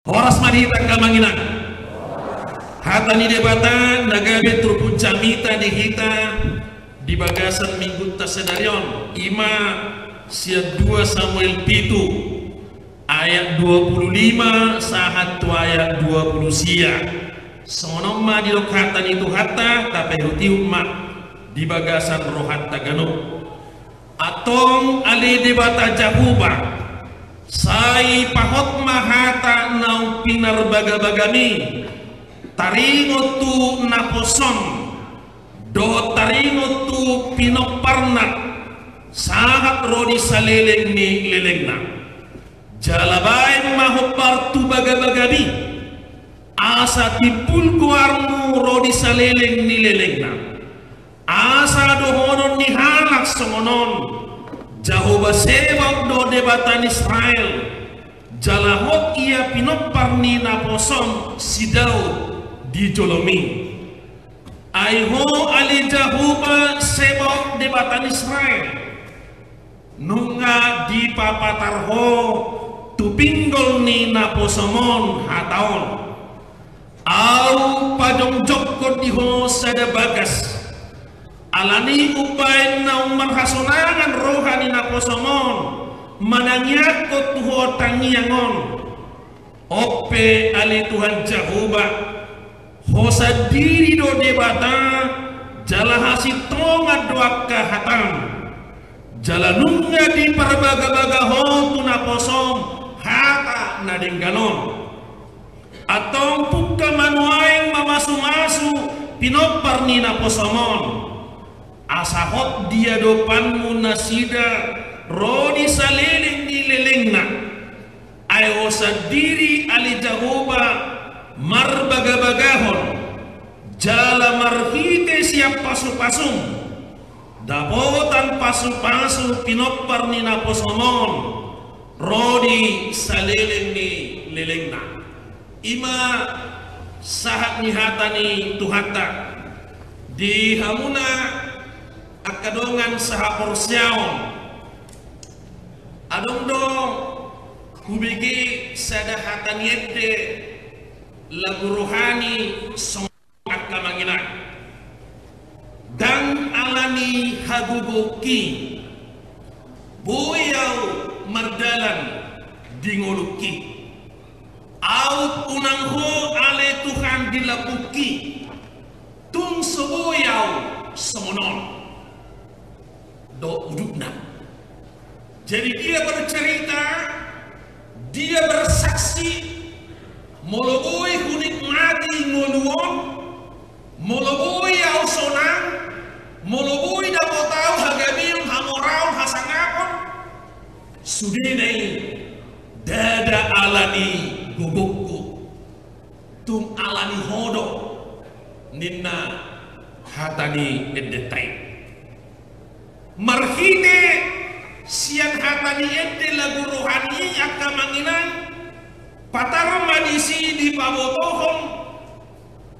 Horas manita kamanginan. Hatani debatan nagabe turpunca mita di hita di bagasan minggu tasenarion ima sia 2 Samuel pitu ayat 25 sahat tu ayat 20 sia sonoma di lokatan itu hatta tapi huti umat di bagasan rohat tagano atong ali debata jahuba sai pahot mahata nau pinar baga-bagami taringo tu naposon do taringo tu pinoparnak sahat rodi saleleng ni lelengna jalabain mahopar tu baga-bagami asa tipul guarmu rodi saleleng ni lelengna asa dohonon ni halak songonon Jahoba sebab do debatan Israel jalahot ia pinopar ni naposon si Daud di Jolomi aiho ali Jahoba sebab debatan Israel nunga di papatarho tupinggol ni naposomon hataon au padong jokko diho sada bagas alani upay na marhasonangan rohani naposomon manangyakot tuho tangiyangon ope ali Tuhan Jahoba hosa diri do debata jalahasi tonga doak kahatam jalanunga di parbaga-baga ho tu naposom hata nadengganon atong pukka manuaing mamasu-masu pinopar ni naposomon asahot dia dopanmu nasida rodi saleleng di lelengna ayo sadiri ali Jahoba marbaga-bagahon jala marhite siap pasu-pasung dapotan pasu-pasu pinopar ni naposomon rodi saleleng ni lelengna ima sahat ni hatani tuhata di hamuna akadongan saha porsyaon adong do kubigi sada hataniette lagu rohani song akamanginan dan alani hagugoki boyau mardalan dingoluki out unangho ale Tuhan dilapuki tung soboyau semonon do udukna. Jadi dia bercerita, dia bersaksi moloboi hunik mati ngoluon moloboi au sonang moloboi dapotau hagabiun hamoraun hasangapon sudinei dada alani gogokku tum alani hodo ninna hatani edetai marhine sian hatani ente lagu rohani akamanginan patar madisi di pabotohon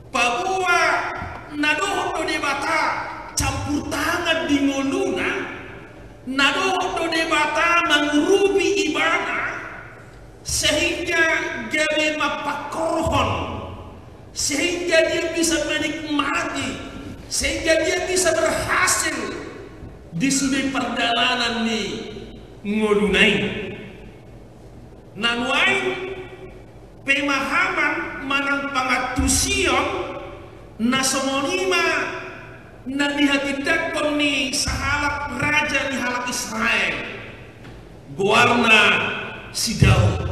pabua nadoh do debata campur tangan di ngoluna nadoh do debata mengurupi ibana sehingga gawe mapakorhon sehingga dia bisa menikmati sehingga dia bisa berhasil di sudut perjalanan ni ngolunai nanuai pemahaman manang pangatusion nasomonima na dihakidakon ni sahalak raja ni halak Israel guarna si Daud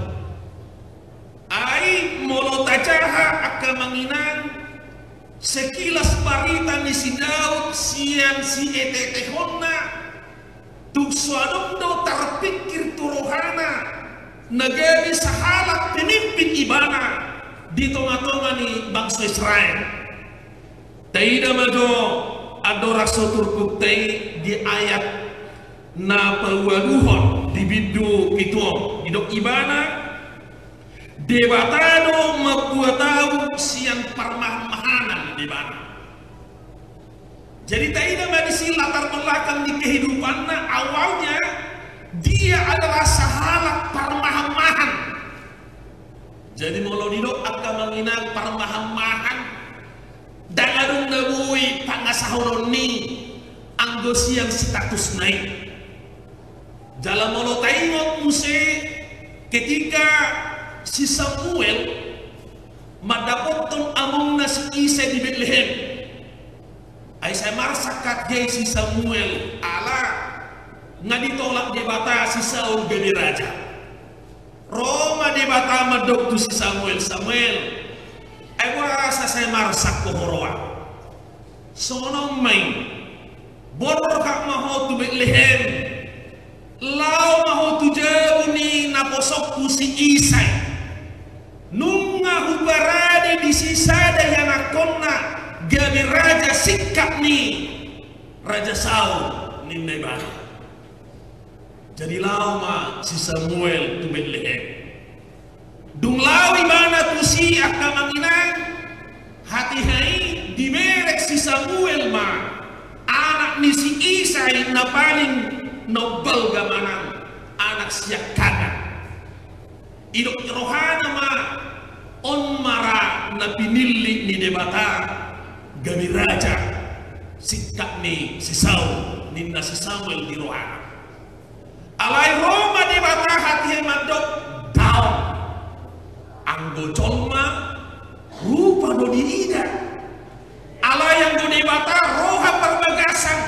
ai molotajaha akamanginan sekilas barita ni si Daud sian si etetehonna tuk suadong do terpikir turohana nagari sahalak pemimpin ibana di tonga-tonga ni bangsa Israel taida majo adora sotur tei di ayat na pawaluhon di bidu pituong idok ibana debatado mabuatau sian parmah-mahanan di mana. Jadi taida madisi latar belakang di kehidupannya awalnya dia adalah sahalak parmah-mahan Jadi molo didok akan menginang parmahan-mahan dan adung nabui pangasahon ni anggo siang status naik. Dalam molo taingot muse ketika si Samuel madapoton among na si Isa di Bethlehem. Ay sa marsakat gay si Samuel ala nga ditolak di bata si Saul gani raja. Roma di bata madok tu si Samuel. Ay wasa sa marsak ko horoa. Sonong main boror kak maho tu Bethlehem. Lau maho tu jauh ni naposok tu si Isai. Nunga hubarade di sisada yang akonna gabi raja sikap ni Raja Saul ni nebana. Jadi lama si Samuel tu Bethlehem. Dung lawi mana tu si akan menginang hati hai di merek si Samuel ma anak ni si Isai na paling nobel gamanang anak siak kanan. Idok rohana ma on mara na pinili ni debata gabi raja sikap ni si Saul ninna si Samuel di rohana. Alai Roma debata hati mandok down anggo colma rupa do diida. Alai yang do debata roha perbagasan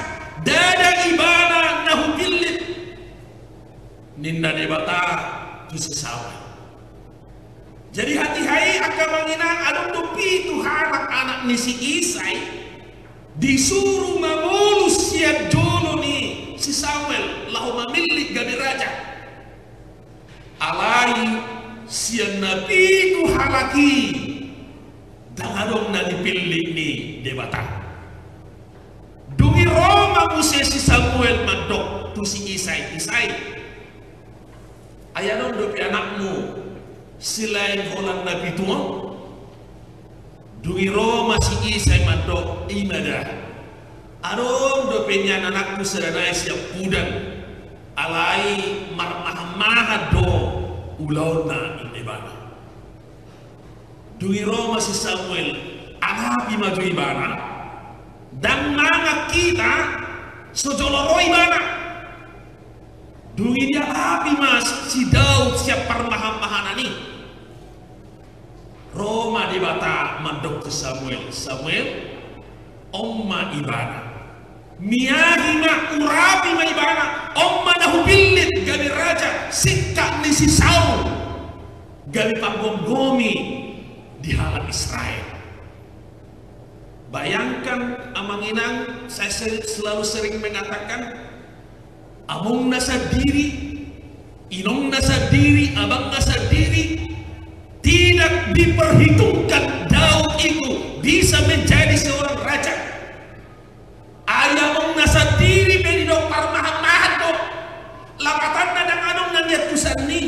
dada ibana nahu pilit ninna debata tu si Samuel. Jadi hati-hati akan menginang adong dupi Tuhan anak ni si Isai disuruh memulus siap jolo ni si Samuel lahu memilih gabi raja. Alai siap nabi Tuhan lagi dan adong na dipilih ni debata. Dungi Roma muse si Samuel mandok tu si Isai. Ayah dong dupi anakmu selain orang nabi tua dungi Roma si Isai mandok imadah adong do penyan anakku sedanai siap udang alai marmah-mah do ulauna indebana. Dungi Roma si Samuel agapi maju ibana dan nanga kita sojoloro ibana. Dungi dia api mas si Daud siap permahan-mahanan ni Roma di bata mandok ke Samuel omma ibana miahima urapi ma ibana omma nahu bilit gabi raja sikap ni si Saul gabi panggomi di halam Israel. Bayangkan amanginang saya selalu sering mengatakan among nasa diri, inong nasa diri, abang nasa diri, tidak diperhitungkan Daud itu bisa menjadi seorang raja. Ayamong nasa diri benidok parmahan-mahan do, lapatan nadang anong nanyat kusan ni,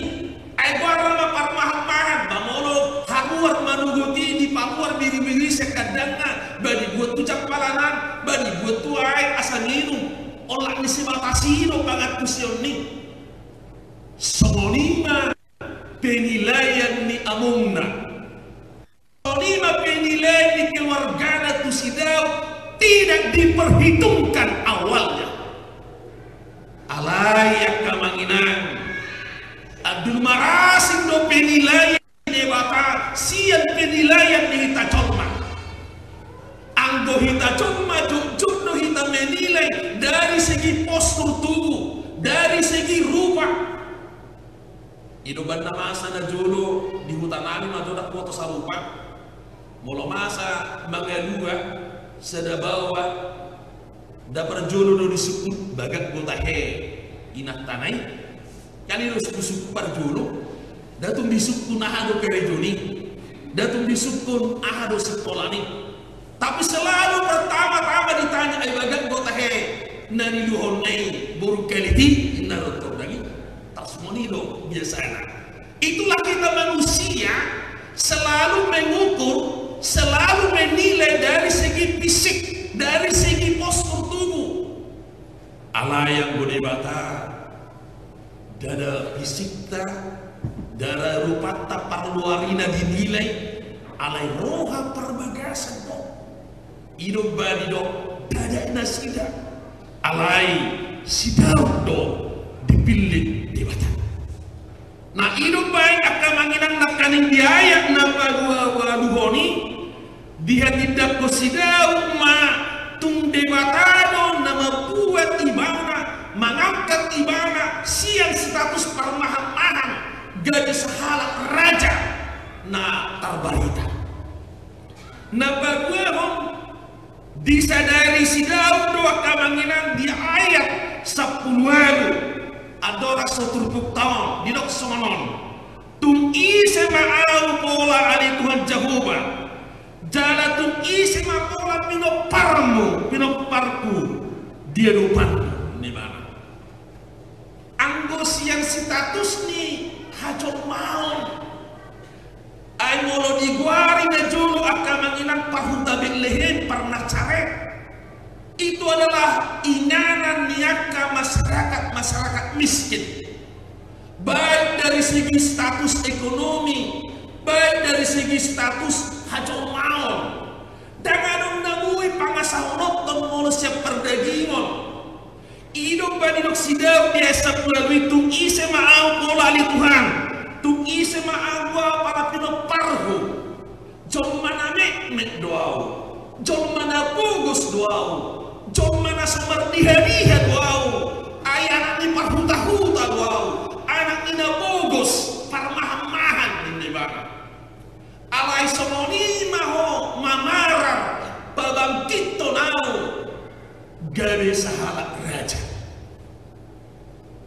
ay guarama parmahan-mahan, bamolo hamuar manuguti di pamuar biri-biri sekadangna, badi buat tucak palanan, badi buat tuai asanginum. Olah ni si matasino bangat kusion ni sonima penilaian ni amungna sonima penilaian ni keluargana tu si Daud tidak diperhitungkan awalnya. Alayak kamanginan adul marasin do penilaian ni bata sian penilaian ni hita colma anggo hita colma jodoh hita menilai dari segi postur tubuh, dari segi rupa. Ido banda masa na jolo di hutan ani majodak foto sarupa. Molo masa magadua sada bawa dapar jolo do disukun bagat botahe inak tanai. Kali do suku par jolo datung disukun ahado kerejoni. Datung disukun ahado sekolani. Tapi selalu pertama-tama ditanya ay bagat botahe nani luhonai buruk kaliti narotor lagi tasmonilo biasanya. Itulah kita manusia selalu mengukur, selalu menilai dari segi fisik, dari segi postur tubuh. Allah yang bodebata dada fisikta Dara rupata parluarina dinilai alai roha perbagasan do. Ido badi do dada nasida alai sidau do dipilih debata. Nah ido baik akan manginang nakaning biaya napa gua duhoni dia tidak kosidau ma tung debatado nama buat ibana mengangkat ibana siang status permahan-mahan gaji sahala raja na tarbarita na baguahon disadari sidau doa kamanginan di ayat 10 adora soturpuk tahun di dok sonon tung ise ma'au pola ali Tuhan Jehovah jala tung ise ma pola pinoparku dia lupa ni mana anggos yang status ni hajot mau ay molo diguari na jolo akan menginang pahuta belehen pernah caret itu adalah inganan niaka masyarakat miskin baik dari segi status ekonomi baik dari segi status hajol maon dangadong nabui pangasahonot dan molo siap perdagingon idong badinok sidau biasa melalui tung ise maau pola ali Tuhan tung ise maagwa para pinoparho jom mana mek doau jom mana bugos doau jom mana semerdiha-diha doau ay anak ni parhuta-huta doau anak ina bugos parmahan-mahan di bana alay somoni maho mamarar babangkit tonau gabe sahala raja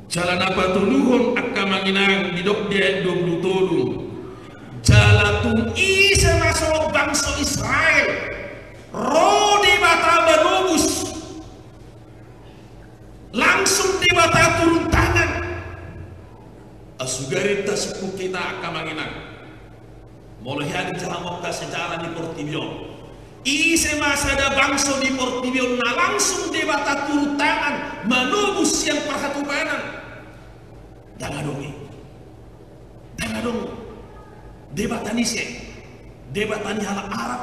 jalan apa tuluhon akka manginang bidok dia 20 tolong jalatung isa masuk bangsa Israel rode bata banobus langsung di bata turun tangan asugarita suku kita akka manginang mulai hari jalan waktu sejarah di Portibion ise masa ada bangsa di Portibion na langsung di bata turun tangan manobus yang perhatubanan dangadong debatani halak Arab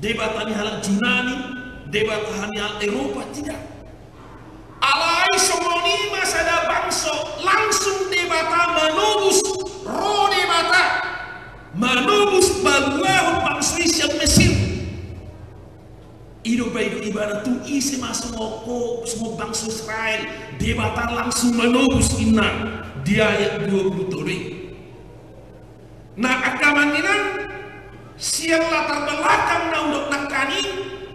debatani halak Yunani debatani halak Eropa tidak alai somoni masa ada bangsa langsung debata manobus ro debata manobus baluah bangsa Islam Mesir ido baido ibarat tu isi masuk semua bangsa Israel debata langsung manobus inna di ayat 23 nah akamanginan siap latar belakang na untuk nakani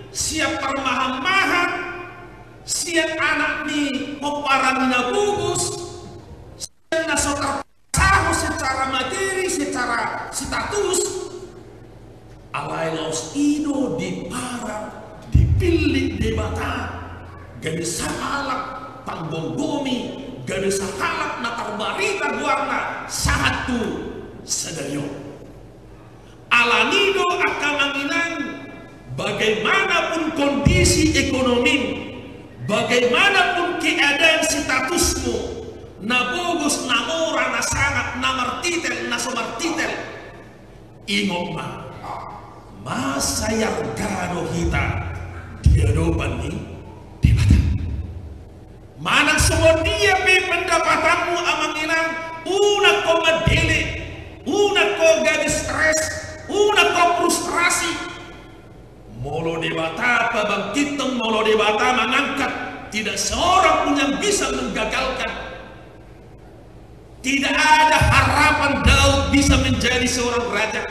siap permahan-mahan siap anak ni peparang na bugus siap na sotar sahu secara materi secara status alai laos ido di parang dipilih debata gani sahalak panggonggomi gani sahalak natar barita guarna satu sadayo alanido akan menginang bagaimanapun kondisi ekonomi bagaimanapun keadaan statusmu na bogus na mora na sangat na martitel na somartitel ingok masayar gado kita diadopan ni debata manang semua dia pe pendapatanmu amanginan una ko madele una ko gadi stres una ko frustrasi molo debata pabangkitong molo debata mengangkat tidak seorang pun yang bisa menggagalkan tidak ada harapan Daud bisa menjadi seorang raja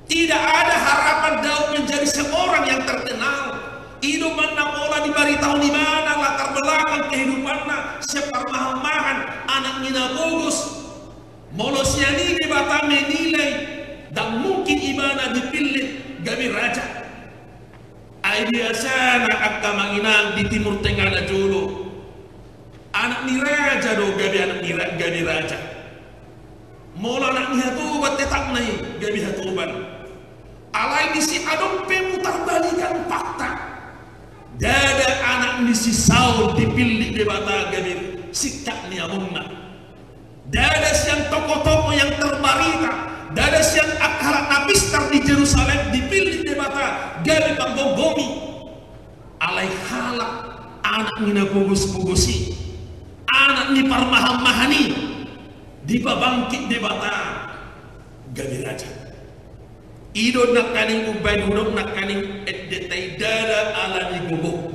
tidak ada harapan Daud menjadi seorang yang terkenal hidupan na pola diberitahu di mana latar belakang kehidupannya separmahan-mahan anak nina bogus molo siani debata menilai dan mungkin ibana dipilih gabi raja ay biasa na akka manginang di timur tengah na jolo anak ni raja do gabi anak ni gabi raja molo anak ni hatubat tetap nai gabi hatuban alai si adong pemutar balikan fakta dada anak ni si Saul dipilih debata gabi sikap ni amungna dada siang toko-toko yang Sarita dada siang akharat napistar di Jerusalem dipilih debata gabi panggogomi alai halak anak ngina gugus-gugusi anak ni parmaham-mahani di pabangkit debata gabi raja idod nak kaning ubay dudok nak kaning eddetai dada ala ni guguk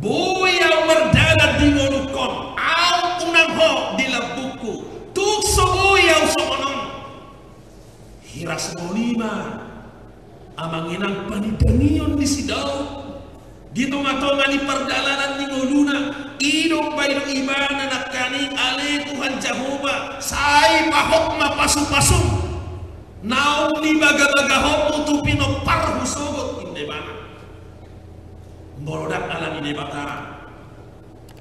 buyaw merdalat di ngolukon au unang ho di labuku tuk sobuyaw sokonon hiras molima amanginang panidanion di sidaw di tonga-tonga di perjalanan di ngoluna idong bayi ibana nak kaning ale Tuhan Jehovah sai pahok mapasu-pasum naon ni baga-baga hok utupino parhu sogot inde bana morodak alami debata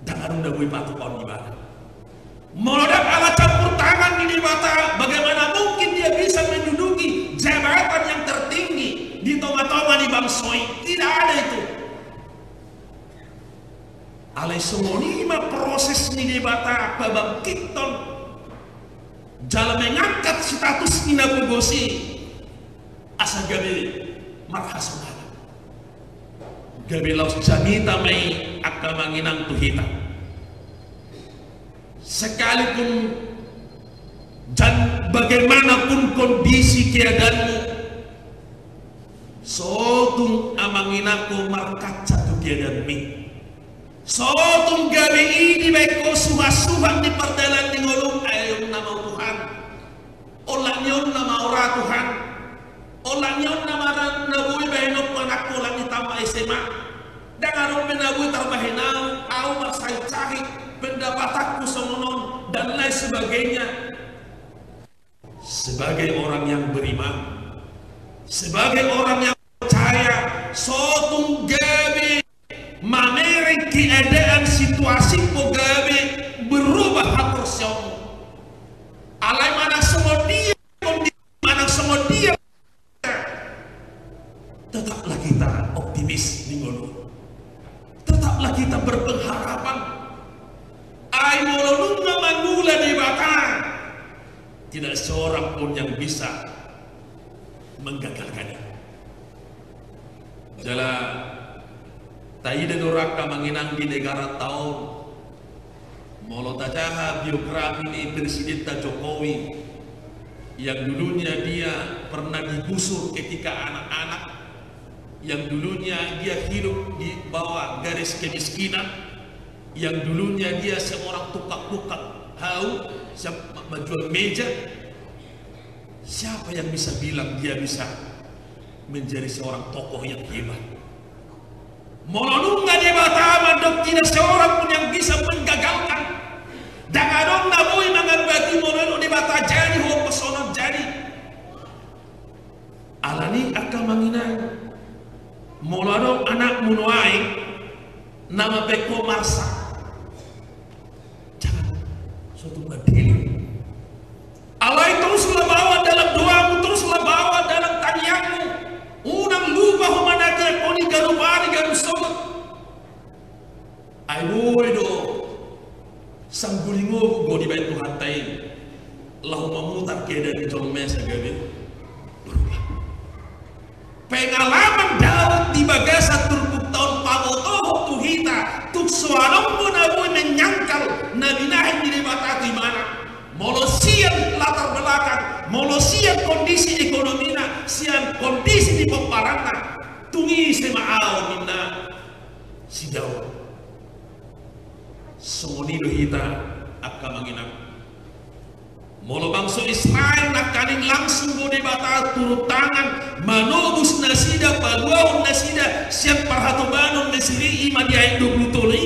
dangarung dagui patukon di bana morodak ala campur tangan di debata bagaimana mungkin dia bisa menduduki jabatan yang tertinggi di tonga-tonga di bangsoi tidak ada itu alai semolima proses ni debata pabangkiton jalan mengangkat status ina bugosi asa gabe marhasuna gabe laus janita mai akamanginang tuhita sekalipun dan bagaimanapun kondisi keadaanmu sotung amanginaku markaca tu keadaanmu sotung gabe ini baik ko suha-suha di perdalan di ngolong ayo nama Tuhan olah nyon nama ora Tuhan olah nyon nama nabui bahenok manakku lang ditambah SMA dan arong menabui terbahenau au marsai cahik pendapatanku somonon dan lain sebagainya sebagai orang yang beriman sebagai orang yang percaya sotung gabe mamereng keadaan situasi pogabe berubah hatur syamu alai mana semua dia kondisi mana semua dia tetaplah kita optimis di ngono tetaplah kita berpengharapan ai molonunga manula di batang tidak seorang pun yang bisa menggagalkannya jala taida doraka menginang di negara tahun molotajaha biografi di Presiden Jokowi yang dulunya dia pernah digusur ketika anak-anak yang dulunya dia hidup di bawah garis kemiskinan yang dulunya dia seorang tukang-tukang hau menjual meja siapa yang bisa bilang dia bisa menjadi seorang tokoh yang hebat molonunga debata mandok tidak seorang pun yang bisa menggagalkan dangadong nabui mangabati molonu debata jadi ho pesona jadi alani akan manginang molonong anak munuai nama beko marsa jangan suatu badili alai teruslah bawa dalam doamu teruslah bawa dalam tanianmu unang lupa humanake koni garubari garusot ay do sanggulingo go di bait Tuhan tay lahu mamutar ke dari jolmesa gabe berubah pengalaman Daud di bagasa turkuk tahun pamotoho tuhita tuk suarong pun abu menyangkal nabi nahin di debata di mana molosian latar belakang molosian kondisi ekonomina sian kondisi di peparana tungi sema'au minna si Daud sumonido hita akka manginang molo bangsa Israel nakaning langsung go debata turut tangan manobus nasida paduaun nasida siap parhatobanon mesiri iman dia 20 toli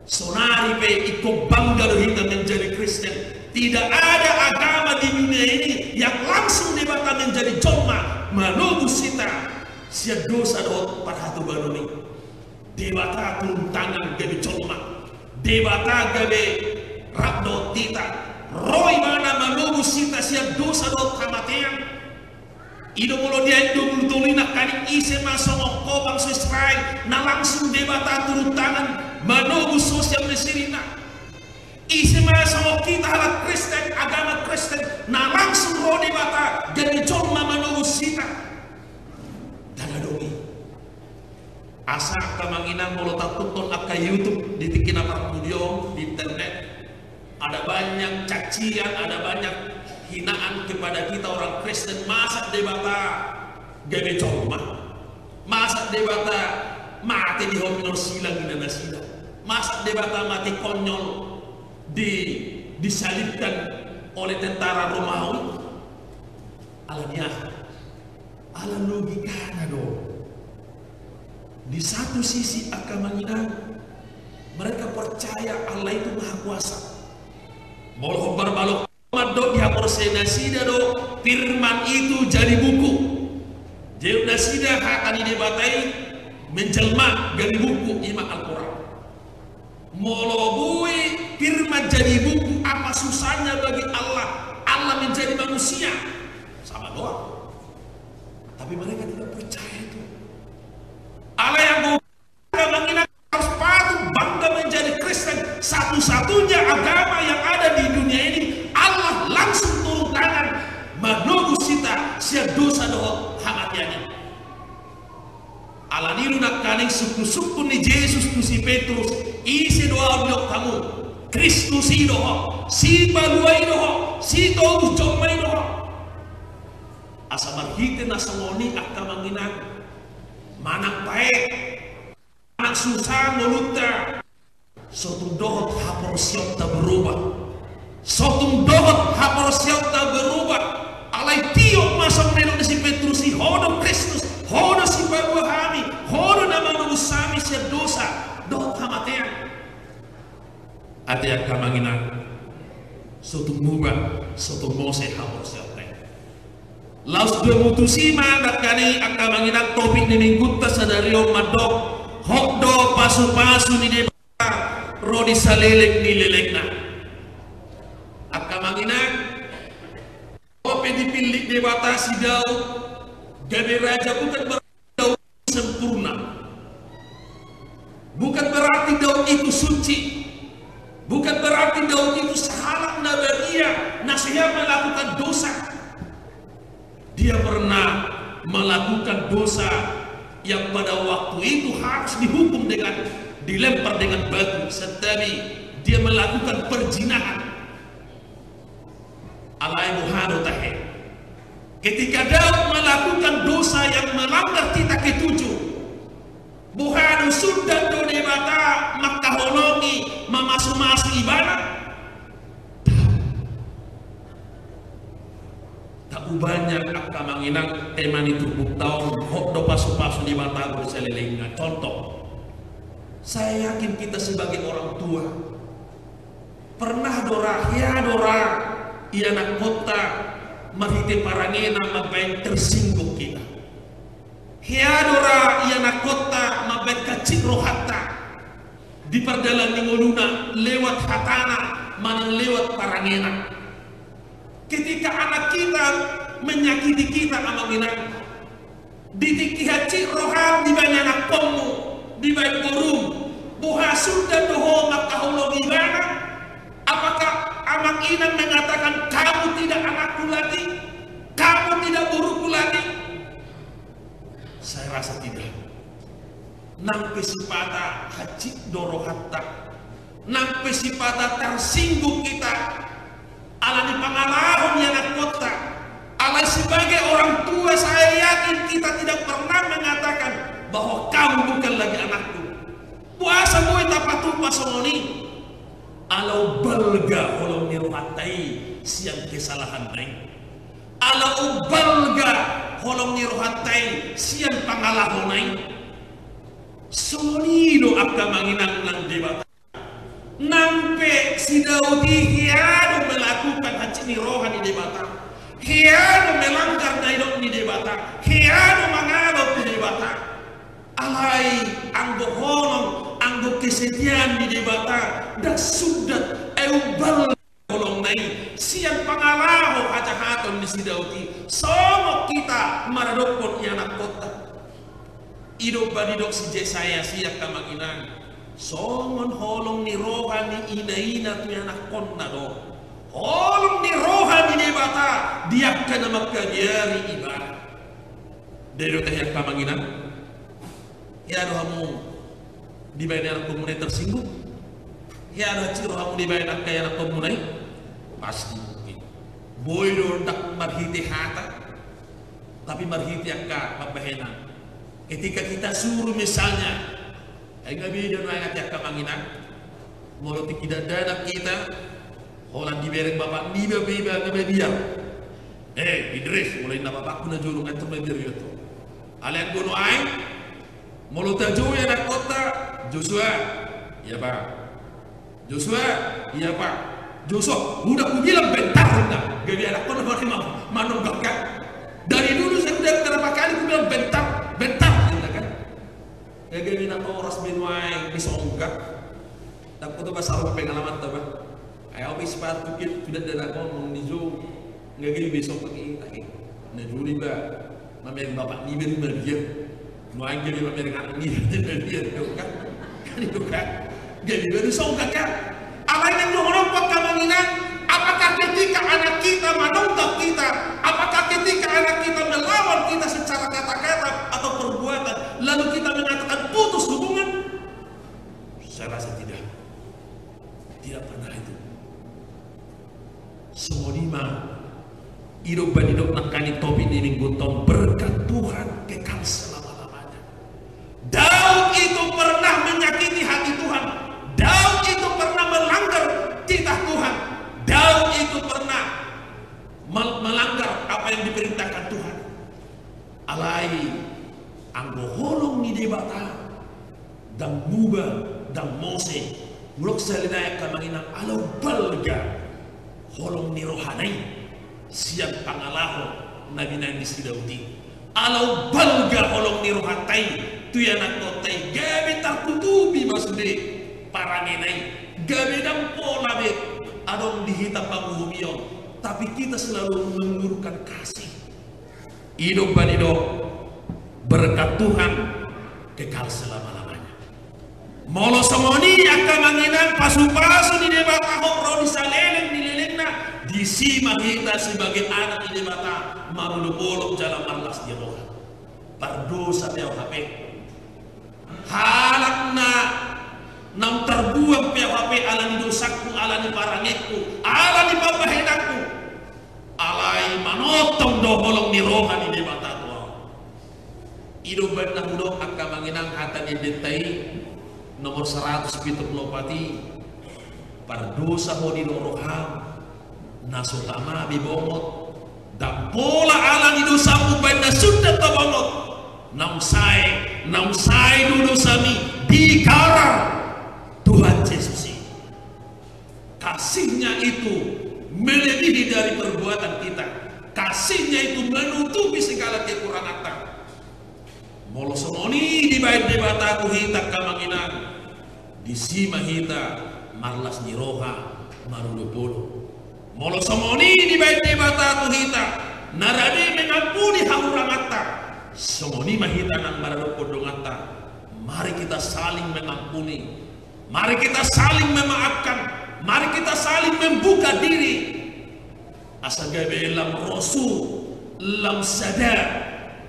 sonari pe ikut bangga hita menjadi Kristen tidak ada agama di dunia ini yang langsung debata menjadi joma manobus sita siap dosa dot parhatobanon ini debata turun tangan gabe colma debata gabe rabdo tita roy mana manubu sita siap dosa dot kamatian ido mulu dia 20 tulina kani ise masong ko bangsa Israel na langsung debata turun tangan manubu sosial mesirina ise masong kita halat Kristen agama Kristen masa kemanginan mau tonton ke YouTube di tikina video di internet, ada banyak cacian, ada banyak hinaan kepada kita orang Kristen. Masa debata gabe coma, masa debata mati di hominor silang ina sila, masa debata mati konyol disalibkan oleh tentara Romawi. Alanya ala logikana dong. Di satu sisi akamangina mereka percaya Allah itu maha kuasa. Moloh barbalok madok dihapor senasida do firman itu jadi buku. Jadi nasida hakani debatai menjelma dari buku iman Al-Quran. Molobui firman jadi buku, apa susahnya bagi Allah? Allah menjadi manusia sama doang. Tapi mereka tidak percaya itu. Allah yang mengingat harus patuh bangga menjadi Kristen. Satu-satunya agama yang ada di dunia ini, Allah langsung turun tangan manogu sita siap dosa doh hamatiani. Allah niru nak kaning suku-suku ni Yesus tu si Petrus isi doa biok kamu Kristus doh si baluai doh si togu jomai doh asa marhite na sangoni akamanginan manang baik, manang susah ngolutta, sotung dohot hapor siap tak berubah, sotung dohot hapor siap tak berubah. Alai tiok masuk menurut si Petrus si hodo Kristus, hodo si baru kami, hodo nama nusami siap dosa, dohot hamatean. Ati akamanginan, sotung mubah, sotung mose hapor siap. Laus dua mutusi mandat kani akamanginan topik ni minggu sadario madok hokdo pasu-pasu ni debata rodi salelek ni lelekna akamanginan open dipilih debata si Daud gabe raja bukan berarti Daud sempurna, bukan berarti Daud itu suci, bukan berarti Daud itu sahalat nabaria nasihat melakukan dosa. Dia pernah melakukan dosa yang pada waktu itu harus dihukum dengan dilempar dengan batu, tetapi dia melakukan perzinahan. Alai muhado tahe. Ketika Daud melakukan dosa yang melanggar titah ketujuh, buhado sudah do debata makahologi mamasu-masu ibadah. Tak banyak akamanginang teman itu buktaun hokdo pasu-pasu di mata berselelengnya. Contoh, saya yakin kita sebagai orang tua pernah dora anak kota marhite parangena mabain tersinggung kita. Hiadora anak kota mabain kacik rohata di perdalan ningoluna lewat hatana manang lewat parangena. Ketika anak kita menyakiti kita amanginan, ditikihaci roham di banyak anak pomu, di banyak burung, buha sudah doho makahulog ibana. Apakah amanginan mengatakan kamu tidak anakku lagi, kamu tidak buruku lagi? Saya rasa tidak. Nang pesipata haji dorohatta, nang pesipata tersinggung kita. Ala di pangalahon yang anak kota. Ala sebagai orang tua saya yakin kita tidak pernah mengatakan bahwa kamu bukan lagi anakku. Puasa boy tapatu pasongoni. Alau balga holong niruhatai siang kesalahan naik. Alau balga holong niruhatai siang pangalahon naik. Sonido akamanginang nang debata. Nampe si Daudi hiado melakukan haji ni rohani debata, hiado melanggar naidok ni debata, hiado mangalok ni debata. Alai anggo holong, anggo kesedihan ni debata, dah sudah eubal holong nai siang pangalaho aja haton ni si Daudi. Somok kita maradokon anak kota. Idok badidok si Jesaya siak kamanginan. Songon holong ni rohani ina-ina tu anak konna do. Holong ni rohani debata dia kena makajari ibadah. Dari teh yang kamanginan. ya do hamu di bayan komunai tersinggung, ya do ciro hamu di bayan kaya komunai pasti mungkin boy do dak marhiti hata tapi marhiti akka mabahena ketika kita suruh misalnya ay gabi do na akka manginan moloti kidadana kita holan dibereng bapak niba biar Idris mulai na bapakku na julung at tumadir yuto alian gono ay molota joya na kota Joshua iya pak Joshua iya pak Joshua udah aku bilang bentar na gabi anak ko na manunggak kan dari dulu saya udah berapa kali aku bilang bentar gitu kan gabi na oras benway bisonggak tak ko to ba sa pengalaman to ba ayaw pa sepatu kit sudah dan ako mong nijo nggak gini besok pagi na juli ba mamereng bapak ni berbiar nuang gini mamereng anak ni berbiar kan itu kan jadi baru songkak kan apa yang orang pakamanginan apakah ketika anak kita menonton kita apakah ketika anak kita melawan kita secara kata-kata atau perbuatan lalu kita mengatakan putus hubungan saya rasa tidak pernah itu semua lima hidup nakani topi di minggu tom berkat Tuhan kekal selama-lamanya. Daud itu pernah menyakiti hati Tuhan. Daud itu pernah melanggar titah Tuhan. Daud itu pernah melanggar apa yang diperintahkan Tuhan. Alai anggo holong ni debata dan Muba dan Mose mulok salinaya kamanginang alaw balga holong ni rohanay siang pangalaho na ginandis si Daudi alaw balga holong ni rohatay tuyan ako tay gabi tartutubi masudi paranginay gabi ng polabit adong dihita panguhumiyon tapi kita selalu mengurungkan kasih hidup banido berkat Tuhan kekal selama-lamanya molo somoni akan manginang pasu-pasu di debata hokro di saleleng nileleng na di sima kita sebagai anak di debata marulupolok jalan malas di roha pardosa teo HP halak na nam terbuang teo HP ala ni dosaku ala ni parangitku ala ni papahenakku alai manotong doholong ni roha di debata tuang hidup benar hudok akan manginang hata di dentai nomor 170 pati pardosa ho di roham nasutama bibomot dan pola ala di dosamu pada sudah tabomot nam sai dulu sami dikara Tuhan Yesus kasihnya itu melebihi dari perbuatan kita kasihnya itu menutupi segala kekurangan molo somoni di bait debataku hita kamanginan di sima hita marlas ni roha marulupolo molo somoni di bait debataku hita narade mengampuni hahurangata somoni mahita nang marulupodongata mari kita saling mengampuni mari kita saling memaafkan mari kita saling membuka diri asagabe lam rasul lam sada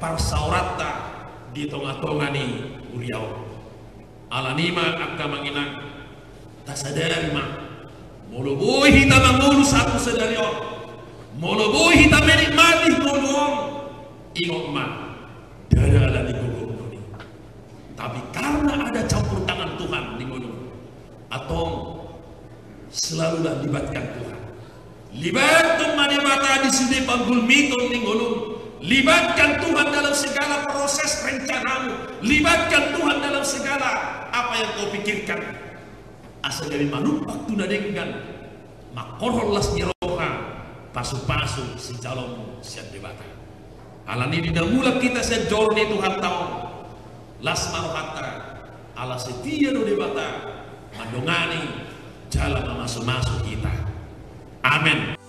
parsaurata di tengah-tengah ni uriau alanima akka manginang tasadari ma moloboy hita mangulu satu sedarion moloboy hita menikmati ngolong ingok ma dada ala di gogong ni tapi karena ada campur tangan Tuhan di ngolong atau selalulah libatkan Tuhan libatkan manibata di sini panggul miton di ngolong libatkan Tuhan dalam segala proses rencanamu libatkan Tuhan dalam segala apa yang kau pikirkan asal dari manumpak tunadenggan makorholas nyeroha pasu-pasu si calonmu siap debata alani dinamula kita sejorni Tuhan tahu las marohata ala setia do debata mandongani jalan masuk-masuk kita amin.